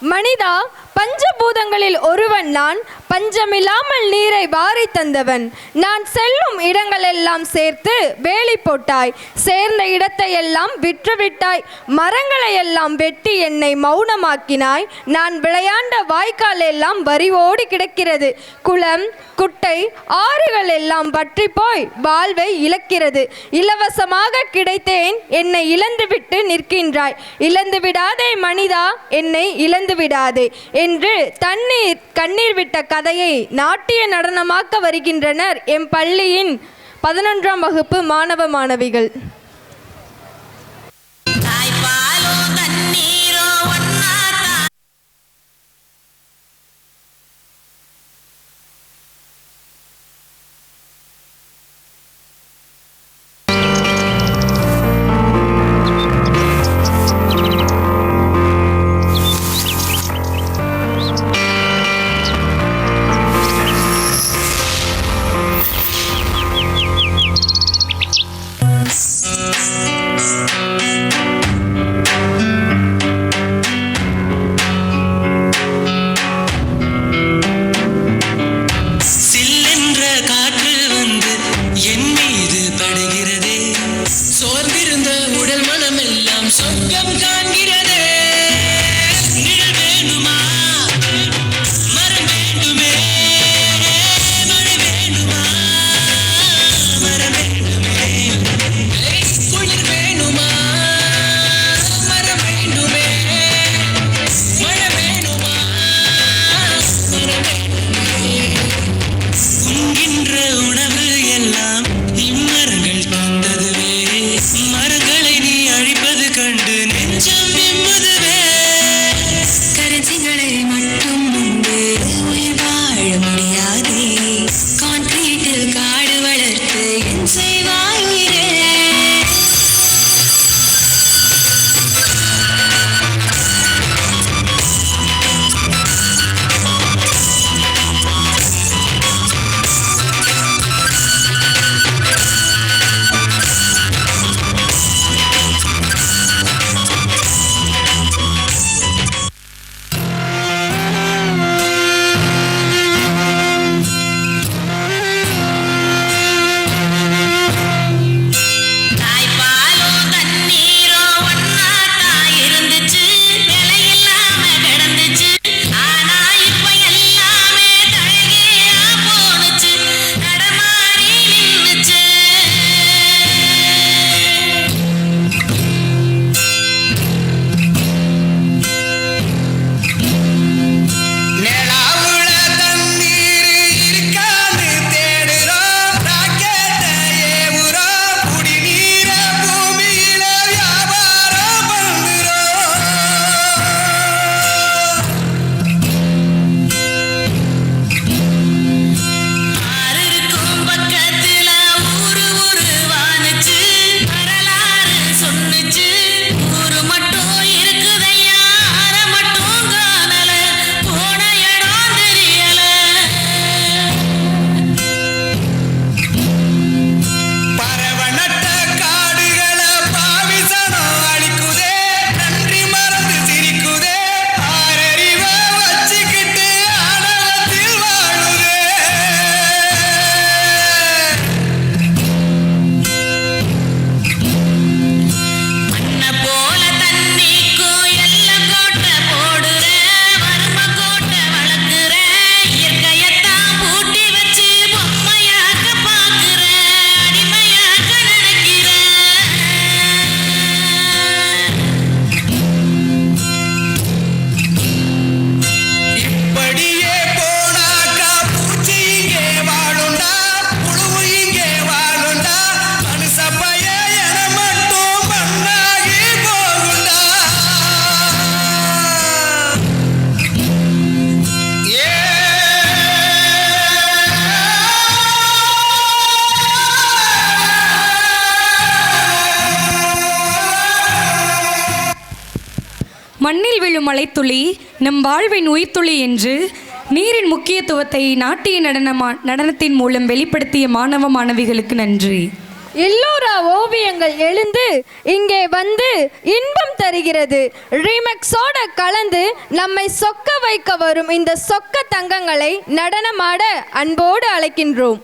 மனிதா, பஞ்சபூதங்களில் ஒருவன் நான். பஞ்சமில்லாமல் நீரை வாரி தந்தவன் நான். செல்லும் இடங்களெல்லாம் சேர்த்து வேலி போட்டாய். சேர்ந்த இடத்தையெல்லாம் விற்றுவிட்டாய். மரங்களையெல்லாம் வெட்டி என்னை மௌனமாக்கினாய். நான் விளையாண்ட வாய்க்கால் எல்லாம் வரிவோடி கிடக்கிறது. குளம் குட்டை ஆறுகள் எல்லாம் வற்றி போய் வாழ்வை இழக்கிறது. இலவசமாக கிடைத்தேன், என்னை இழந்துவிட்டு நிற்கின்றாய். இழந்து விடாதே மனிதா, என்னை இழந்து விடாதே என்று கண்ணீர் விட்ட கதையை நாட்டிய நடனமாக்க வருகின்றனர் எம் பள்ளியின் 11ஆம் வகுப்பு மாணவ மாணவிகள். மண்ணில் விழும் மலைத்துளி நம் வாழ்வின் உயிர்த்துளி என்று நீரின் முக்கியத்துவத்தை நாட்டிய நடனத்தின் மூலம் வெளிப்படுத்திய மாணவ மாணவிகளுக்கு நன்றி. எல்லோரா ஓவியங்கள் எழுந்து இங்கே வந்து இன்பம் தருகிறது. ரீமெக்ஸோட கலந்து நம்மை சொக்க வைக்க வரும் இந்த சொக்க தங்கங்களை நடனமாட அன்போடு அழைக்கின்றோம்.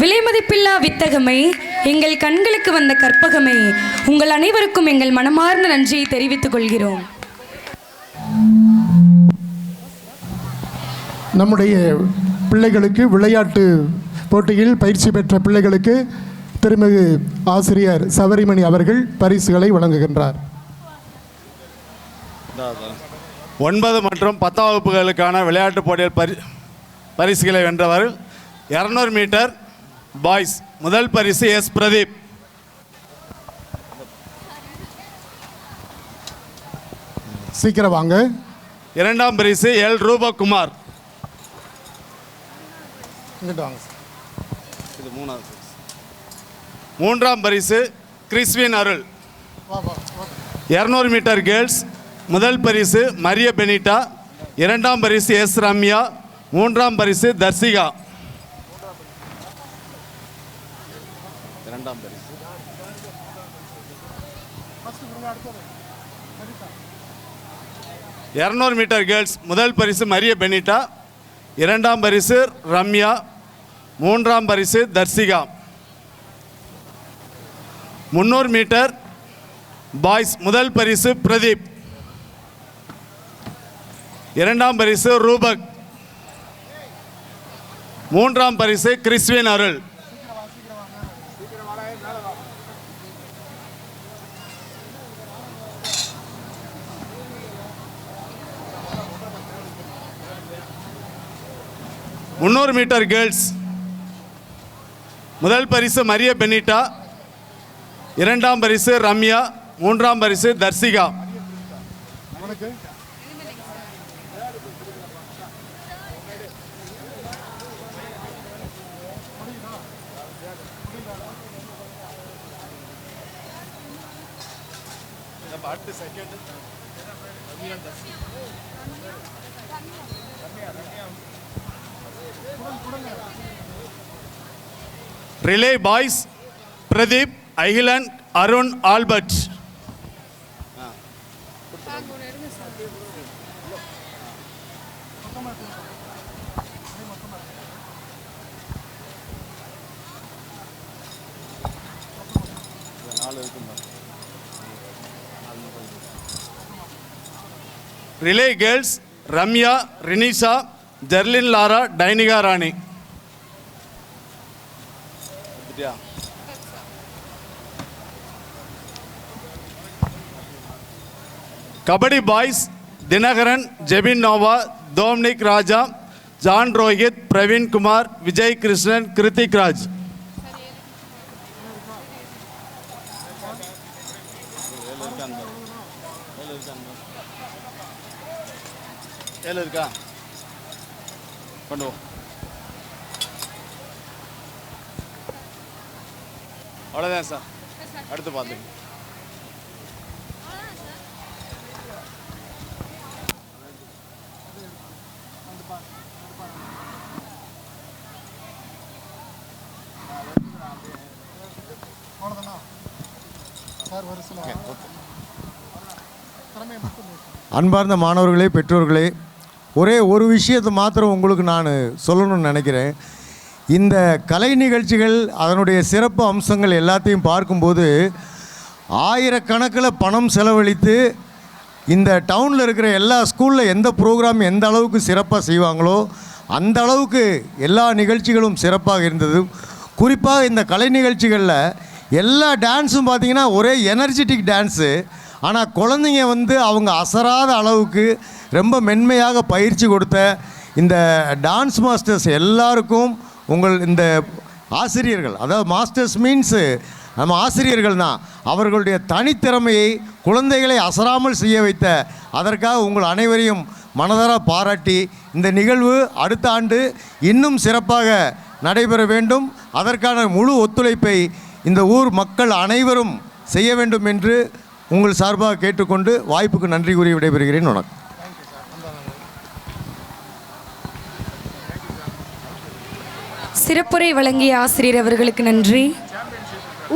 விலைமதிப்பில்லா வித்தகமே, எங்கள் கண்களுக்கு வந்த கற்பகமே, உங்கள் அனைவருக்கும் எங்கள் மனமார்ந்த நன்றியை தெரிவித்துக் கொள்கிறோம். நம்முடைய பிள்ளைகளுக்கு விளையாட்டு போட்டியில் பயிற்சி பெற்ற பிள்ளைகளுக்கு திருமிகு ஆசிரியர் சவரிமணி அவர்கள் பரிசுகளை வழங்குகின்றார். 9 மற்றும் 10 வகுப்புகளுக்கான விளையாட்டுப் போட்டியில் பரிசுகளை வென்றவர் 200 மீட்டர் பாய்ஸ் முதல் பரிசு எஸ் பிரதீப். சீக்கிரம் வாங்க. இரண்டாம் பரிசு எல் ரூபகுமார். இது மூன்றாம் பரிசு கிறிஸ்வின் அருள். 200 மீட்டர் கேர்ள்ஸ் முதல் பரிசு மரிய பெனிட்டா, இரண்டாம் பரிசு எஸ் ரம்யா, மூன்றாம் பரிசு தர்சிகா. இரண்டாம் பரிசு 200 மீட்டர் கேர்ள்ஸ் முதல் பரிசு மரிய பெனிட்டா, இரண்டாம் பரிசு ரம்யா, மூன்றாம் பரிசு தர்சிகா. 300 மீட்டர் பாய்ஸ் முதல் பரிசு பிரதீப், இரண்டாம் பரிசு ரூபக், மூன்றாம் பரிசு கிறிஸ்வின் அருள். முன்னூறு மீட்டர் கேர்ள்ஸ் முதல் பரிசு மரிய பெனிட்டா, இரண்டாம் பரிசு ரம்யா, மூன்றாம் பரிசு Tharsika. Relay boys Pradeep, Akilan, Arun, Albert. Relay girls Ramya, Rinisha, Jerlin Laura, Dainika Rani. Kabaddi boys Dhinakaran, Jebin Noah, Dominic Raja, John Rohit, Praveen Kumar, Vijay Krishnan, Kiruthik Raj. இருக்கா பண்ணுவோம். அவ்வளோதான் சார். அடுத்து பார்த்துங்க. அன்பார்ந்த மாணவர்களே, பெற்றோர்களே, ஒரே ஒரு விஷயத்தை மாத்திரம் உங்களுக்கு நான் சொல்லணும்னு நினைக்கிறேன். இந்த கலை நிகழ்ச்சிகள் அதனுடைய சிறப்பு அம்சங்கள் எல்லாத்தையும் பார்க்கும்போது ஆயிரக்கணக்கில் பணம் செலவழித்து இந்த டவுனில் இருக்கிற எல்லா ஸ்கூலில் எந்த ப்ரோக்ராம் எந்த அளவுக்கு சிறப்பாக செய்வாங்களோ அந்த அளவுக்கு எல்லா நிகழ்ச்சிகளும் சிறப்பாக இருந்தது. குறிப்பாக இந்த கலை நிகழ்ச்சிகளில் எல்லா டான்ஸும் பார்த்திங்கன்னா ஒரே எனர்ஜெட்டிக் டான்ஸு. ஆனால் குழந்தைங்க அவங்க அசராத அளவுக்கு ரொம்ப மென்மையாக பயிற்சி கொடுத்த இந்த டான்ஸ் மாஸ்டர்ஸ் எல்லாருக்கும் இந்த ஆசிரியர்கள், அதாவது மாஸ்டர்ஸ் மீன்ஸு நம்ம ஆசிரியர்கள் தான், அவர்களுடைய தனித்திறமையை குழந்தைகளை அசராமல் செய்ய வைத்த அதற்காக உங்கள் அனைவரையும் மனதார பாராட்டி இந்த நிகழ்வு அடுத்த ஆண்டு இன்னும் சிறப்பாக நடைபெற வேண்டும். அதற்கான முழு ஒத்துழைப்பை இந்த ஊர் மக்கள் அனைவரும் செய்ய வேண்டும் என்று உங்கள் சார்பாக கேட்டுக்கொண்டு வாய்ப்புக்கு நன்றி கூறி விடைபெறுகிறேன். வணக்கம். சிறப்புரை வழங்கிய ஆசிரியர் அவர்களுக்கு நன்றி.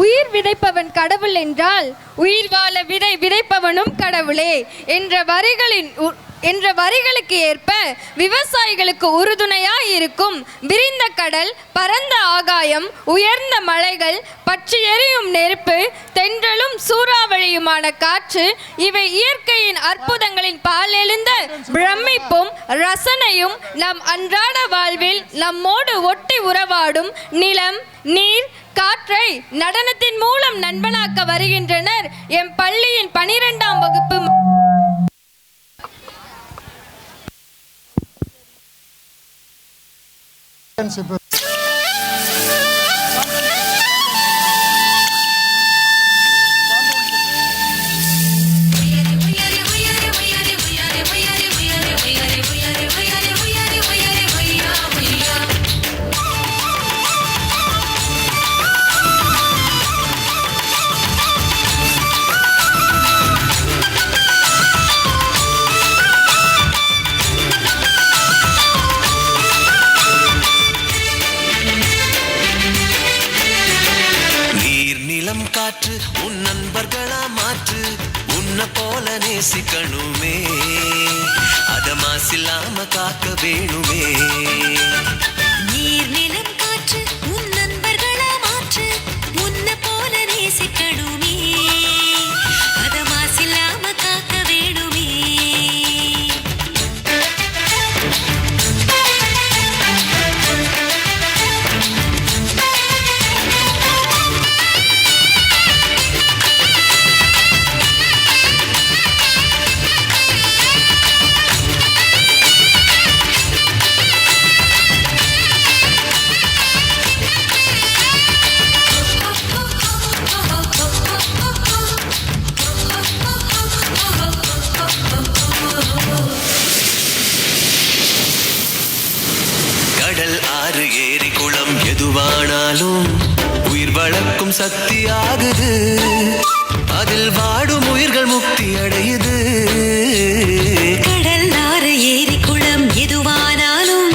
உயிர் விதைப்பவன் கடவுள் என்றால் உயிர் வாழ விதை விதைப்பவனும் கடவுளே என்ற வரிகளுக்கு ஏற்ப விவசாயிகளுக்கு உறுதுணையாய் இருக்கும் விரிந்த கடல், பரந்த ஆகாயம், உயர்ந்த மலைகள், பற்றி எரியும் நெருப்பு, தென்றலும் சூறாவளியுமான காற்று, இவை இயற்கையின் அற்புதங்களின் பாலெழுந்த பிரமிப்பும் ரசனையும் நம் அன்றாட வாழ்வில் நம்மோடு ஒட்டி உறவாடும் நிலம், நீர், காற்றை நடனத்தின் மூலம் நண்பனாக்க வருகின்றனர் எம் பள்ளியின் 12ஆம் வகுப்பு காற்று உன் நண்பர்களா மாற்று, உன்னை போல நேசிக்கணுமே, அத மாசில்லாம காக்க வேணுமே. நீர் நிலம் காற்று உன் நண்பர்களா மாற்று, உன்னை போல நேசிக்கணுமே, அத மாசில்லாம காக்க வேணுமே. கடல், ஆறு, ஏரி, குளம் எதுவானாலும் உயிர் வளர்க்கும் சக்தி ஆகுது, அதில் வாடும் உயிர்கள் முக்தி அடையுது. கடல், ஆறு, ஏரி, குளம் எதுவானாலும்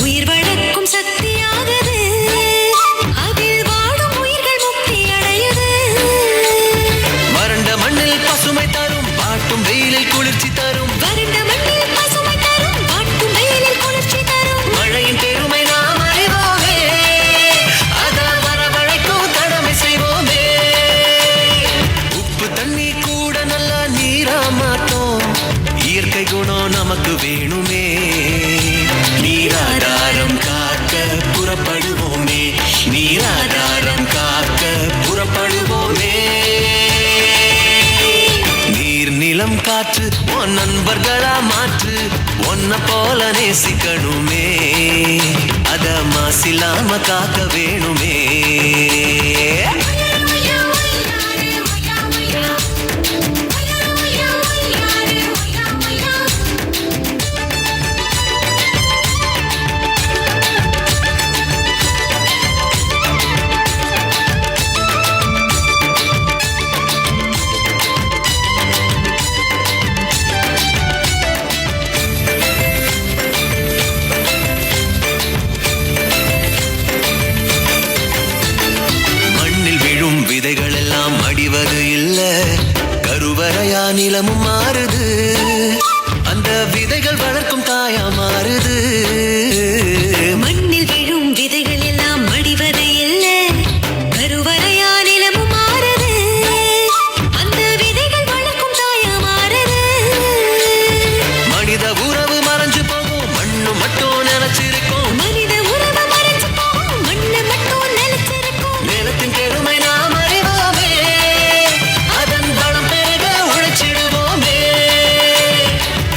உயிர் வளர்க்கும் சக்தி ஆகுது, அதில் வாடும் உயிர்கள் முக்தி அடையுது. வறண்ட மண்ணில் பசுமை தரும், பாட்டும் வெயிலில் குளிர்ச்சி தரும், வறண்ட மண்ணில் பசுமை தரும், வாட்டும் வெயிலில் குளிர்ச்சி தரும். மழையின் பெருமை நாம் அறிவோமே, அத வரவழைக்கும் கடமை செய்வோமே. உப்பு தண்ணி கூட நல்லா நீரா மாத்தோம், இயற்கை குணம் நமக்கு வேணும். நீர்நிலம் காற்று உன் நண்பர்களா மாற்று உன்னை போல நேசிக்கணுமே அத மாசில்லாம காக்க வேணுமே விதைகள் எல்லாம் அடிவது இல்ல கருவறையா நிலமும் மாறுது அந்த விதைகள் வளர்க்கும் தாயா மாறுது மண்ணில் விழும் விதைகள் எல்லாம் அடிவது இல்ல கருவறையா நிலமும் மாறுது அந்த விதைகள் வளர்க்கும் தாயா மாறுது மனித உறவு மறைஞ்சு போகும் மண்ணு மட்டும் நினைச்சிருக்கும் மனித உறவு மறைஞ்சு போகும் மண்ணு மட்டும் நினைச்சிருக்கும் நிலத்தின் பெருமை நாம் அறிவோமே அதன் பலம் பெருக உழைச்சிடுவோமே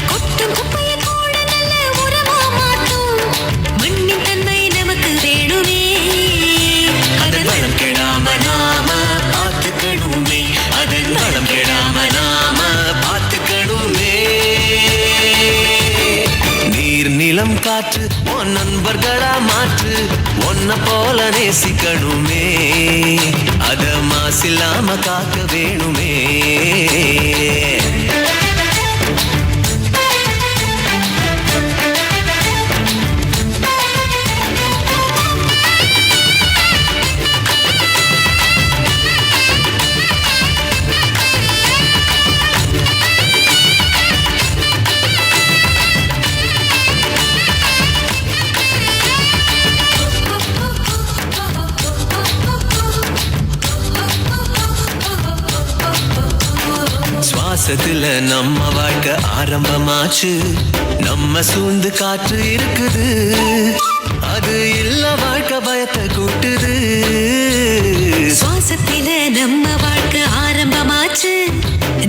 கொட்டும் குப்பையை கூட நல்ல உரமா மாற்றும் மண்ணின் தன்மை நமக்கு வேணுமே அதன் வளம் கெடாம நாம பார்த்துக்கணுமே அதன் வளம் கெடாம நாம பார்த்துக்கணுமே நீர் நிலம் காற்று உன் நண்பர்களா மாற்று உன்னை போல நேசிக்கணுமே அத மாசில்லாம காக்க வேணுமே சுவாசத்துல நம்ம வாழ்க்கை ஆரம்பமாச்சு நம்ம சூழ்ந்து காற்று இருக்குது அது இல்ல வாழ்க்கை பயத்தை கூட்டுது சுவாசத்தில நம்ம வாழ்க்கை ஆரம்பமாச்சு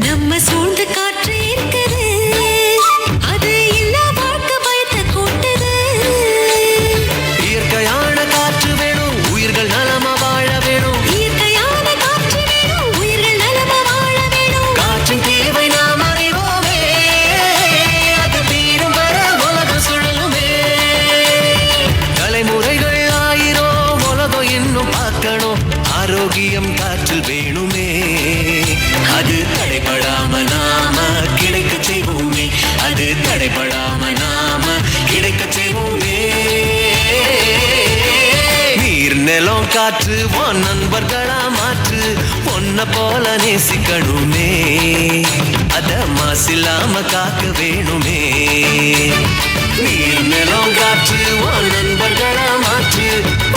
நம்ம சூழ்ந்து காற்று இருக்குது அது இல்ல வாழ்க்கை பயத்தை கூட்டுது இயற்கையான காற்று வேணும் உயிர்கள் நலமா வாழ வேணும் இயற்கையான காற்று வேணும் உயிர்கள் நலமா வாழ வேணும் காற்றின் தேவை நாம் அறிவோமே அது தீரும் வர உலகம் சுழலுமே தலைமுறைகள் ஆயிரம் உலகம் இன்னும் பார்க்கணும் ஆரோக்கியம் காற்றில் வேணுமே அது தடைபடாம நாம கிடைக்க செய்வோமே அது தடைபடாம நாம கிடைக்க செய்வோமே நீர் நிலம் காற்று உன் நண்பர்களா மாற்று உன்னை போல நேசிக்கணுமே அத மாசில்லாம காக்க வேணுமே நீர் நிலம் காற்று உன் நண்பர்களா மாற்று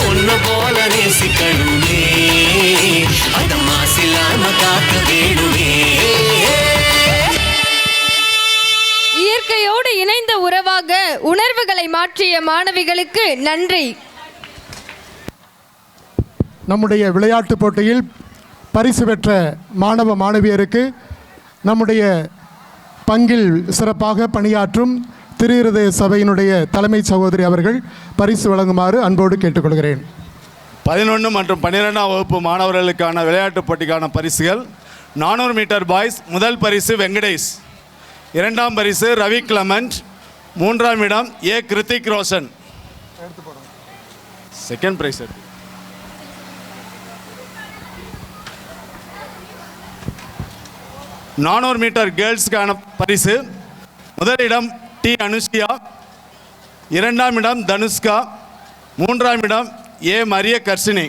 உன்னை போல நேசிக்கணுமே அத மாசில்லாம காக்க வேணுமே இயற்கையோடு இணைந்த உறவாக உணர்வுகளை மாற்றிய மாணவிகளுக்கு நன்றி. நம்முடைய விளையாட்டுப் போட்டியில் பரிசு பெற்ற மாணவ மாணவியருக்கு நம்முடைய பங்கில் சிறப்பாக பணியாற்றும் திருஹிருதய சபையினுடைய தலைமை சகோதரி அவர்கள் பரிசு வழங்குமாறு அன்போடு கேட்டுக்கொள்கிறேன். 11 மற்றும் 12ஆம் வகுப்பு மாணவர்களுக்கான விளையாட்டுப் போட்டிக்கான பரிசுகள் 400 மீட்டர் பாய்ஸ் முதல் பரிசு வெங்கடேஷ், இரண்டாம் பரிசு ரவி கிளமண்ட், மூன்றாம் இடம் A Kiruthik Roshan, second prize 400 metre கேர்ள்ஸுக்கான பரிசு முதலிடம் டி அனுஷ்கியா, இரண்டாம் இடம் தனுஷ்கா, மூன்றாம் இடம் ஏ மரிய கர்ஷினி.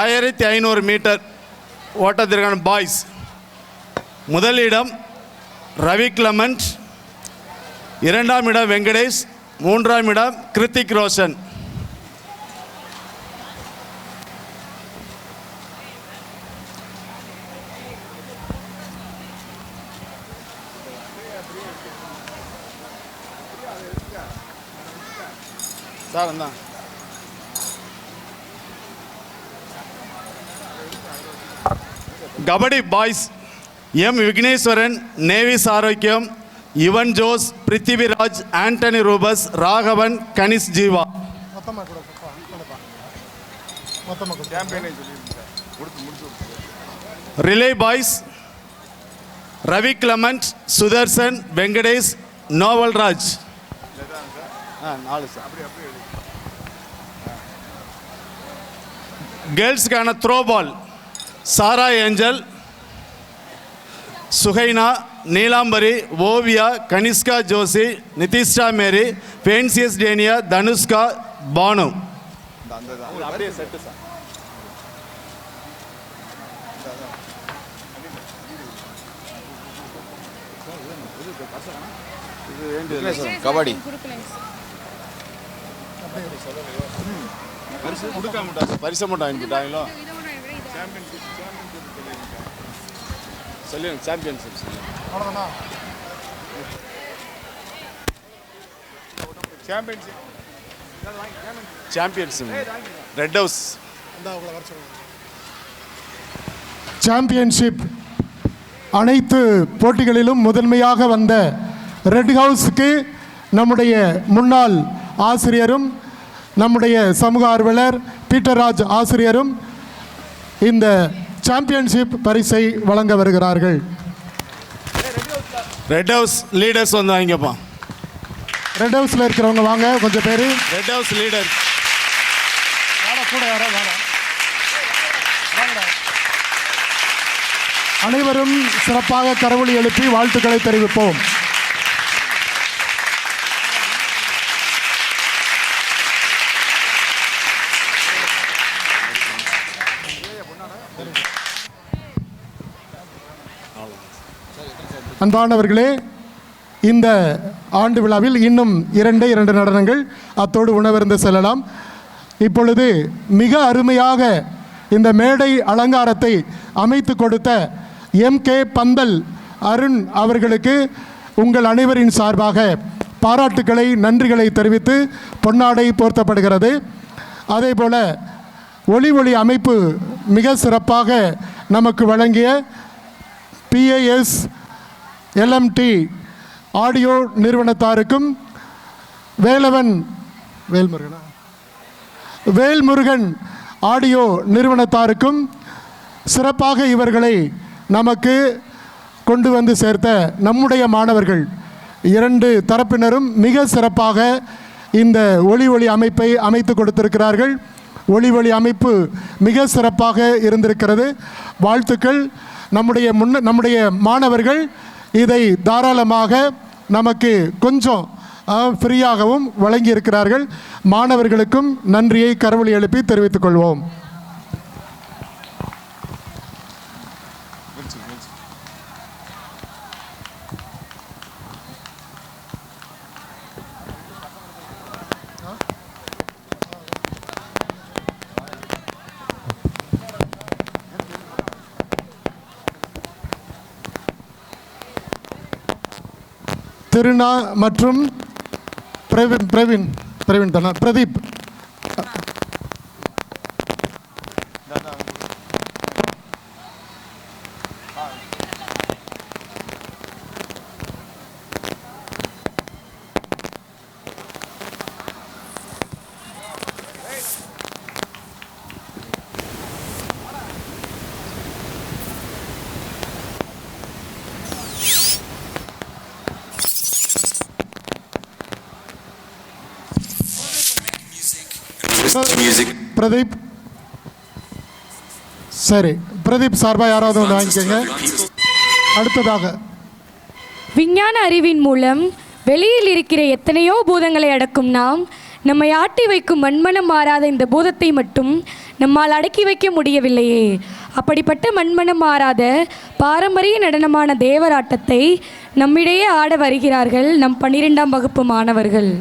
ஆயிரத்தி 500 மீட்டர் ஓட்டத்திற்கான பாய்ஸ் முதலிடம் ரவி கிளமண்ட், இரண்டாம் இடம் வெங்கடேஷ், மூன்றாம் இடம் கிருத்திக் ரோஷன். சார் தான் kabaddi boys M Vigneshwaran, Nevis Arokiyam, Yuvan Jose, Prithviraj, Antony Rufus, Raghavan, Kanish Jeeva. Relay boys Ravi Clement, Sudharsan, Venkatesh, Novelraj. கேர்ள்ஸுக்கான throw ball Sara Angel, Sugaina, Neelambari, Oviya, Kanishka Joshi, Nithishta Mary, Fancious Dania, Dhanushka, Banu. Kabaddi பரிசு மட்டும் வாங்கிட்டாங்களோ சொல்லுங்க. Championship championship red house championship அனைத்து போட்டிகளிலும் முதன்மையாக வந்த ரெட் ஹவுஸுக்கு நம்முடைய முன்னாள் ஆசிரியரும் நம்முடைய சமூக ஆர்வலர் பீட்டர்ராஜ் ஆசிரியரும் இந்த சாம்பியன்ஷிப் பரிசை வழங்க வருகிறார்கள். ரெட் ஹவுஸ் லீடர்ஸ் வந்து வாங்கிப்பா. ரெட் ஹவுஸில் இருக்கிறவங்க வாங்க கொஞ்சம் பேர். ரெட் ஹவுஸ் லீடர் கூட அனைவரும் சிறப்பாக கரவொலி எழுப்பி வாழ்த்துக்களை தெரிவிப்போம். அன்பானவர்களே, இந்த ஆண்டு விழாவில் இன்னும் இரண்டு நடனங்கள், அத்தோடு உணவருந்து செல்லலாம். இப்பொழுது மிக அருமையாக இந்த மேடை அலங்காரத்தை அமைத்து கொடுத்த எம்.கே. பந்தல் அருண் அவர்களுக்கு உங்கள் அனைவரின் சார்பாக பாராட்டுக்களை, நன்றிகளை தெரிவித்து பொன்னாடை போர்த்தப்படுகிறது. அதேபோல ஒளி அமைப்பு மிக சிறப்பாக நமக்கு வழங்கிய PAS LMT ஆடியோ நிறுவனத்தாருக்கும் வேல்முருகன் ஆடியோ நிறுவனத்தாருக்கும் சிறப்பாக இவர்களை நமக்கு கொண்டு வந்து சேர்த்த நம்முடைய மாணவர்கள் இரண்டு தரப்பினரும் மிக சிறப்பாக இந்த ஒளி அமைப்பை அமைத்து கொடுத்திருக்கிறார்கள். ஒளி அமைப்பு மிக சிறப்பாக இருந்திருக்கிறது. வாழ்த்துக்கள். நம்முடைய மாணவர்கள் இதை தாராளமாக நமக்கு கொஞ்சம் ஃப்ரீயாகவும் வழங்கியிருக்கிறார்கள். மாணவர்களுக்கும் நன்றியை கரவொலி எழுப்பி தெரிவித்துக் கொள்வோம். திருநா மற்றும் பிரவீன் தானா பிரதீப் பிரதீப். சரி, பிரதீப் சார்பாக யாராவது ஒன்று வாங்கிக்கோங்க. அடுத்ததாக விஞ்ஞான அறிவின் மூலம் வெளியில் இருக்கிற எத்தனையோ பூதங்களை அடக்கும் நாம் நம்மை ஆட்டி வைக்கும் மண்மனம் மாறாத இந்த பூதத்தை மட்டும் நம்மால் அடக்கி வைக்க முடியவில்லையே. அப்படிப்பட்ட மண்மனம் மாறாத பாரம்பரிய நடனமான தேவராட்டத்தை நம்மிடையே ஆட வருகிறார்கள் நம் 12ஆம் வகுப்பு மாணவர்கள்.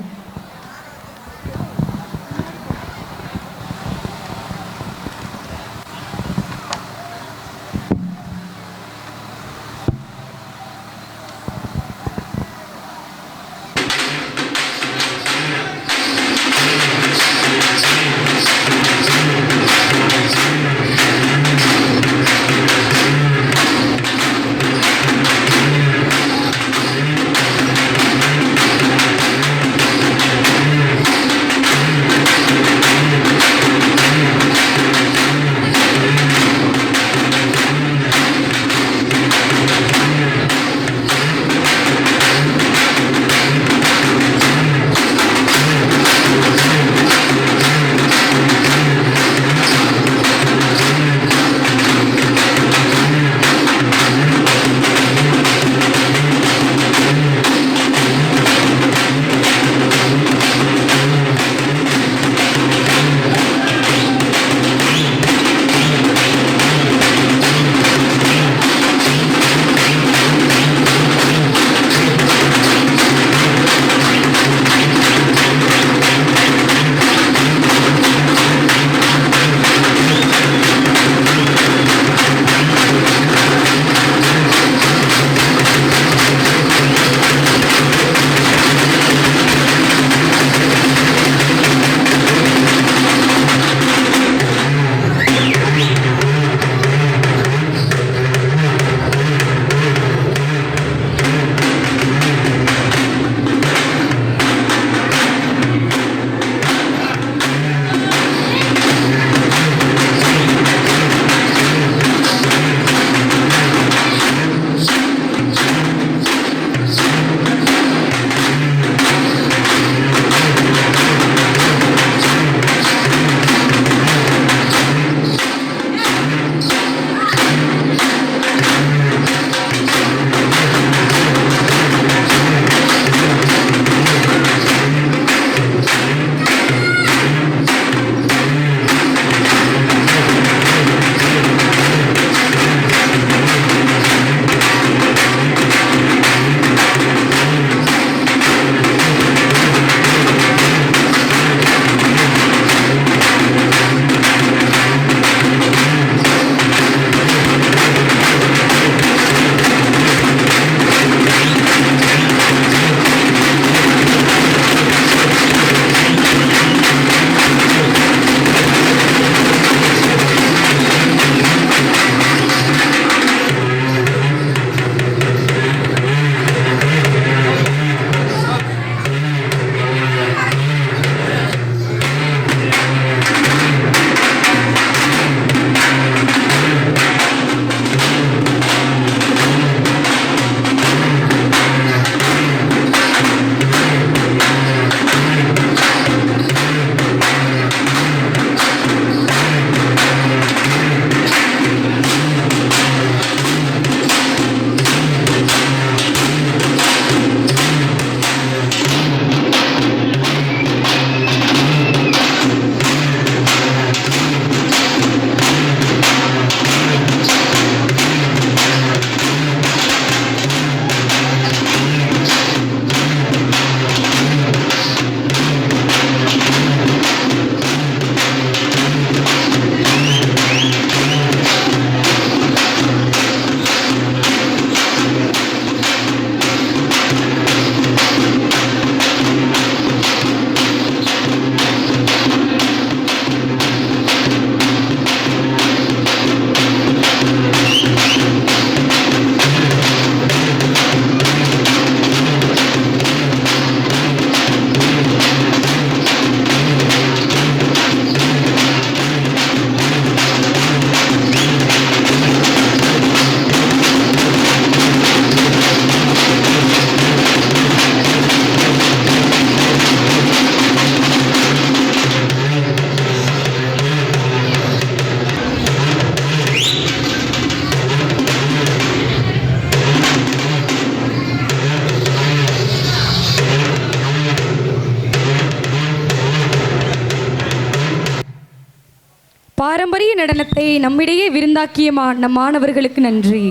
பாரம்பரிய நடனத்தை நம்மிடையே விருந்தாக்கிய நம் மாணவர்களுக்கு நன்றி.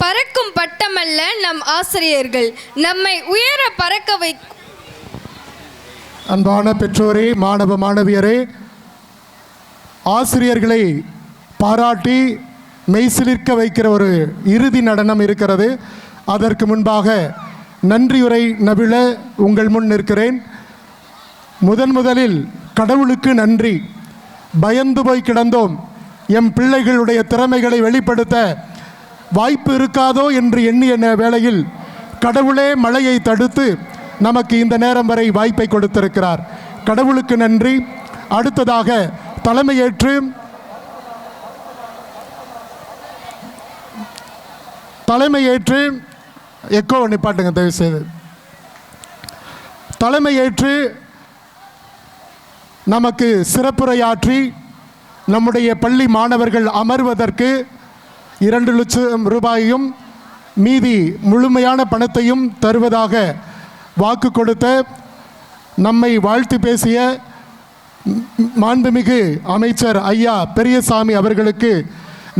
பறக்கும் பட்டமல்ல நம் ஆசிரியர்கள், நம்மை உயர பறக்க அன்பான பெற்றோரே, மாணவ மாணவியரே, ஆசிரியர்களை பாராட்டி மெய்சிலிர்க்க வைக்கிற ஒரு இறுதி நடனம் இருக்கிறது. அதற்கு முன்பாக நன்றியுரை நவிழ உங்கள் முன் நிற்கிறேன். முதலில் கடவுளுக்கு நன்றி. பயந்து போய் கிடந்தோம். எம் பிள்ளைகளுடைய திறமைகளை வெளிப்படுத்த வாய்ப்பு இருக்காதோ என்று எண்ணிய வேளையில் கடவுளே மழையை தடுத்து நமக்கு இந்த நேரம் வரை வாய்ப்பை கொடுத்திருக்கிறார். கடவுளுக்கு நன்றி. அடுத்ததாக தலைமையேற்று எக்கோ நிப்பாட்டுங்க தயவுசெய்து. தலைமையேற்று நமக்கு சிறப்புரையாற்றி நம்முடைய பள்ளி மாணவர்கள் அமர்வதற்கு 2 லட்சம் ரூபாயையும் மீதி முழுமையான பணத்தையும் தருவதாக வாக்கு கொடுத்த நம்மை வாழ்த்து பேசிய மாண்புமிகு அமைச்சர் ஐயா பெரியசாமி அவர்களுக்கு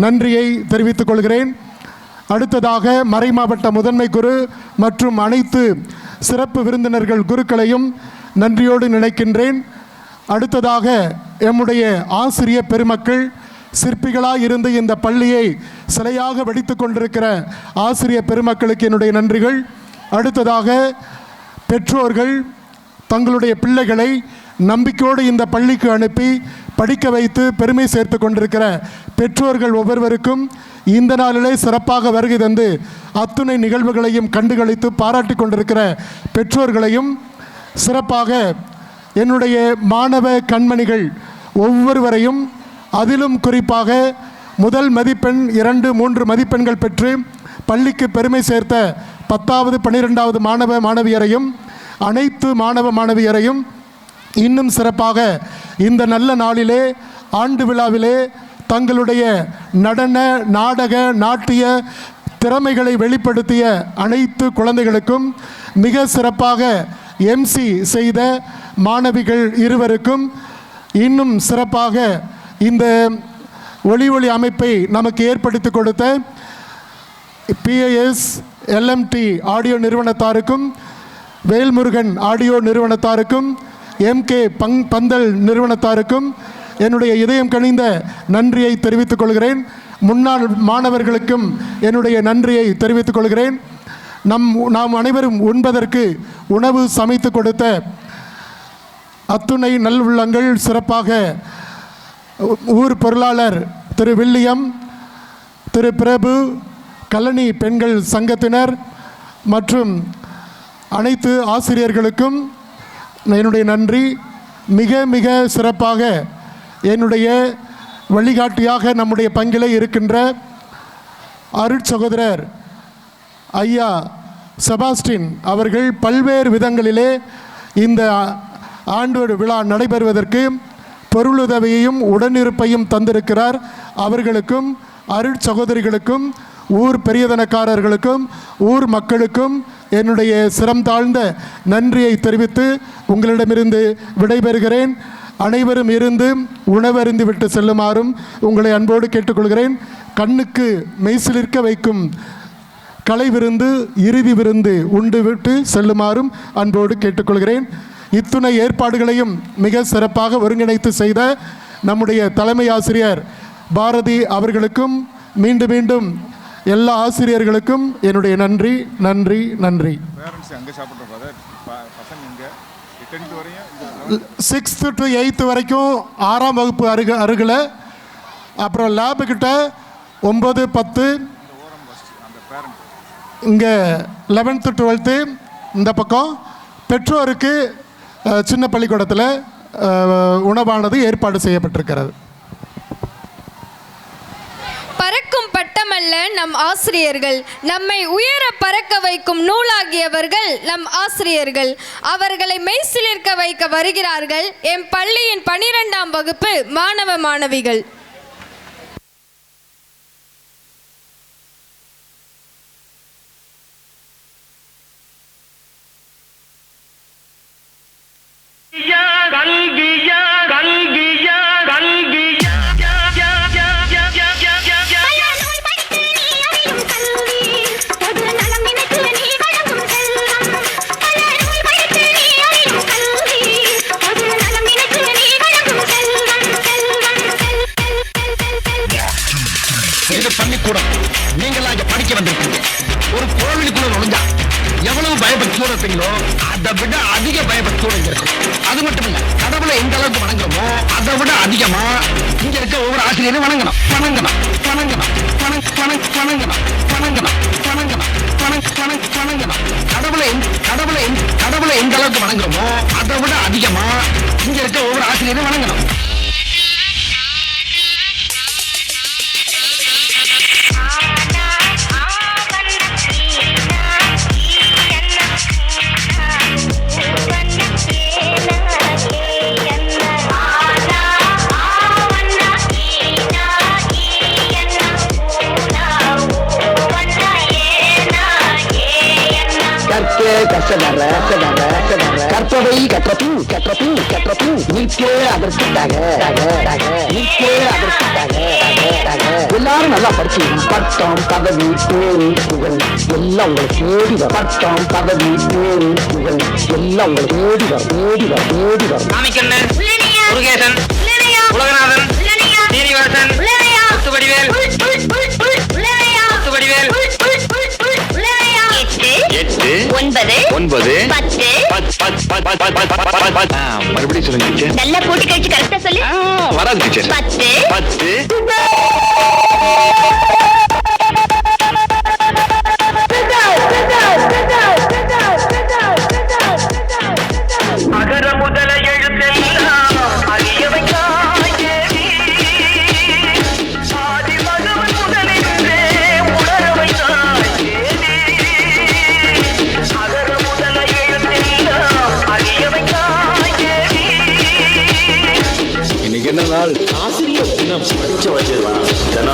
நன்றியை தெரிவித்துக் கொள்கிறேன். அடுத்ததாக மறைமாவட்ட முதன்மை குரு மற்றும் அனைத்து சிறப்பு விருந்தினர்கள் குருக்களையும் நன்றியோடு நினைக்கின்றேன். அடுத்ததாக எம்முடைய ஆசிரிய பெருமக்கள், சிற்பிகளாக இருந்து இந்த பள்ளியை சிலையாக வடித்து கொண்டிருக்கிற ஆசிரிய பெருமக்களுக்கு என்னுடைய நன்றிகள். அடுத்ததாக பெற்றோர்கள் தங்களுடைய பிள்ளைகளை நம்பிக்கையோடு இந்த பள்ளிக்கு அனுப்பி படிக்க வைத்து பெருமை சேர்த்து கொண்டிருக்கிற பெற்றோர்கள் ஒவ்வொருவருக்கும் இந்த நாளிலே சிறப்பாக வருகை தந்து அத்துணை நிகழ்வுகளையும் கண்டுகளித்து பாராட்டி கொண்டிருக்கிற பெற்றோர்களையும், சிறப்பாக என்னுடைய மாணவ கண்மணிகள் ஒவ்வொருவரையும், அதிலும் குறிப்பாக முதல் மதிப்பெண் 2, 3 மதிப்பெண்கள் பெற்று பள்ளிக்கு பெருமை சேர்த்த 10வது 12வது மாணவ மாணவியரையும், அனைத்து மாணவ மாணவியரையும் இன்னும் சிறப்பாக இந்த நல்ல நாளிலே ஆண்டு விழாவிலே தங்களுடைய நடன, நாடக, நாட்டிய திறமைகளை வெளிப்படுத்திய அனைத்து குழந்தைகளுக்கும், மிக சிறப்பாக எம்சி செய்த மாணவிகள் இருவருக்கும், இன்னும் சிறப்பாக இந்த ஒளி அமைப்பை நமக்கு ஏற்படுத்தி கொடுத்த PIS LMT ஆடியோ நிறுவனத்தாருக்கும், வேல்முருகன் ஆடியோ நிறுவனத்தாருக்கும், MK பந்தல் நிறுவனத்தாருக்கும் என்னுடைய இதயம் கனிந்த நன்றியை தெரிவித்துக் கொள்கிறேன். முன்னாள் மாணவர்களுக்கும் என்னுடைய நன்றியை தெரிவித்துக் கொள்கிறேன். நாம் அனைவரும் உண்பதற்கு உணவு சமைத்து கொடுத்த அத்துணை நல்லுள்ளங்கள், சிறப்பாக ஊர் பொருளாளர் திரு வில்லியம், திரு பிரபு, கல்லணி பெண்கள் சங்கத்தினர் மற்றும் அனைத்து ஆசிரியர்களுக்கும் என்னுடைய நன்றி. மிக மிக சிறப்பாக என்னுடைய வழிகாட்டியாக நம்முடைய பங்கிலே இருக்கின்ற அருட்சகோதரர் ஐயா செபாஸ்டின் அவர்கள் பல்வேறு விதங்களிலே இந்த ஆண்டு விழா நடைபெறுவதற்கு பொருளுதவியையும் உடனிருப்பையும் தந்திருக்கிறார். அவர்களுக்கும், அருட்சகோதரிகளுக்கும், ஊர் பெரியதனக்காரர்களுக்கும், ஊர் மக்களுக்கும் என்னுடைய சிரம் தாழ்ந்த நன்றியை தெரிவித்து உங்களிடமிருந்து விடைபெறுகிறேன். அனைவரும் இருந்து உணவருந்தி விட்டு செல்லுமாறும் உங்களை அன்போடு கேட்டுக்கொள்கிறேன். கண்ணுக்கு மெய்சிலிர்க்க வைக்கும் கலை விருந்து, இறுதி விருந்து உண்டு விட்டு செல்லுமாறும் அன்போடு கேட்டுக்கொள்கிறேன். இத்துணை ஏற்பாடுகளையும் மிக சிறப்பாக ஒருங்கிணைத்து செய்த நம்முடைய தலைமை ஆசிரியர் பாரதி அவர்களுக்கும், மீண்டும் மீண்டும் எல்லா ஆசிரியர்களுக்கும் என்னுடைய நன்றி நன்றி நன்றி. 6th to 8th வரைக்கும் 6ஆம் வகுப்பு அருகில், அப்புறம் லேபுக்கிட்ட 9, 10, இங்கே 11th 12th இந்த பக்கம். பெற்றோருக்கு சின்ன பள்ளிக்கூடத்தில் உணவானது ஏற்பாடு செய்யப்பட்டிருக்கிறது. பறக்கும் பட்டமல்ல நம் ஆசிரியர்கள், நம்மை உயர பறக்க வைக்கும் நூலாகியவர்கள் நம் ஆசிரியர்கள். அவர்களை மெய்சிலிர்க்க வைக்க வருகிறார்கள் எம் பள்ளியின் 12ஆம் வகுப்பு மாணவ மாணவிகள். கல்கியா கல்கியா கல்கியா அதை விட அதிக பயப்பட சூழல் இருக்கும். அது மட்டும் இல்ல, கடவுளை எந்த அளவுக்கு வணங்குறோமோ அதை விட அதிகமா இங்க இருக்க ஒவ்வொரு ஆசிரியரும் வணங்கணும் வணங்கணும் வணங்கணும் வணங்கணும் வணங்கணும் வணங்கணும் வணங்கணும். கடவுளை எந்த அளவுக்கு வணங்குறோமோ அதை விட அதிகமா இங்க இருக்க ஒவ்வொரு ஆசிரியரும் வணங்கணும். கற்பவை கற்றபின் நீக்கே அதற்காக எல்லாரும் நல்லா படிச்சீங்க. பட்டம் பதவி பேரு புகழ் எல்லாம் உங்களை தேடி வரும். பட்டம் பதவி பேரு புகழ் எல்லாம் உங்களை தேடி வரும். ராமிக்கண்ணன், முருகேசன், உலகநாதன், சீனிவாசன், முத்துவடிவேல், முத்துவடிவேல். 8 9 10 மறுபடியும் சொல்லுங்க. நல்லா போட்டு கழிச்சு கரெக்டா சொல்லு. வராது டீச்சர். 10 அகர முதல எழுத்தெல்லாம் அறியவைக்காயே ஆதி மகவன் முதலின்றே உணரவைக்காயே அகர முதல எழுத்தெல்லாம் அறியவைக்காயே. இன்னைக்கு என்ன நாள்? ஆசிரியர் தினம். படிச்ச வச்சிடலாம்,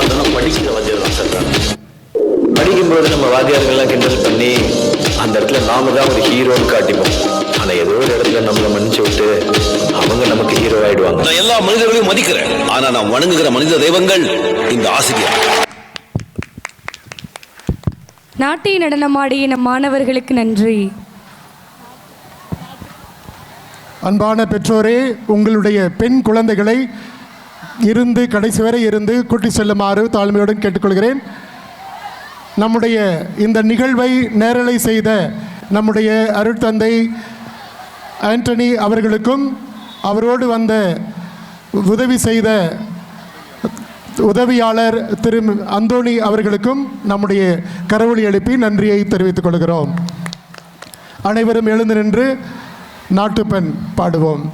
தினம் படிக்கிற வச்சிடலாம் சார். படிக்கும்போது நம்ம வாத்தியார்கள்லாம் கிண்டல் பண்ணி அந்த இடத்துல நாம தான் ஒரு ஹீரோன்னு காட்டிப்போம். ஆனா ஏதோ ஒரு இடத்துல நம்மளை மன்னிச்சு விட்டு அவங்க நமக்கு ஹீரோ ஆயிடுவாங்க. நான் எல்லா மனிதர்களையும் மதிக்கிறேன், ஆனா நான் வணங்குகிற மனித தெய்வங்கள் இந்த ஆசிரியர். நாட்டிய நடனமாடிய நம் மாணவர்களுக்கு நன்றி. அன்பான பெற்றோரே, உங்களுடைய பெண் குழந்தைகளை கடைசி வரை இருந்து கூட்டி செல்லுமாறு தாழ்மையுடன் கேட்டுக்கொள்கிறேன். நம்முடைய இந்த நிகழ்வை நேரலை செய்த நம்முடைய அருட்தந்தை ஆண்டனி அவர்களுக்கும் அவரோடு வந்த உதவி செய்த உதவியாளர் திரு அந்தோணி அவர்களுக்கும் நம்முடைய கரவொலி எழுப்பி நன்றியை தெரிவித்துக் கொள்கிறோம். அனைவரும் எழுந்து நின்று நாட்டுப்பெண் பாடுவோம்.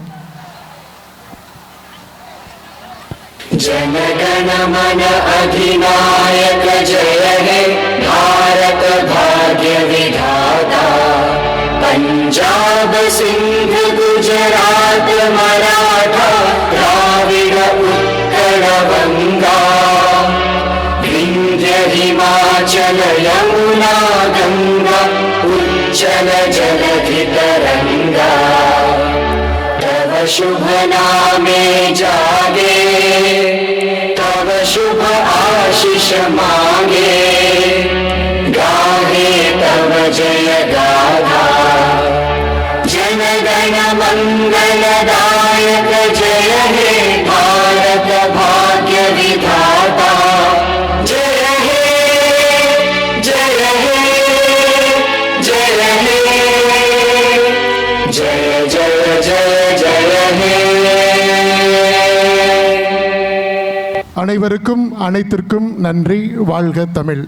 जनगण मन अधिनायक जय हे भारत भाग्य विधाता पंजाब सिंध गुजरात मराठा द्राविड उत्कल बंगा विंध्य हिमाचल यमुना गंगा उच्चल जलधि तरंगा तव शुभ नामे जागे तव शुभ आशीष मांगे गाहे तव जय गाथा जनगण मंगलदायक जय हे भारत भाग्य विधाता जय हे जय हे जय हे जय जय जय அனைவருக்கும் அனைத்திற்கும் நன்றி. வாழ்க தமிழ்.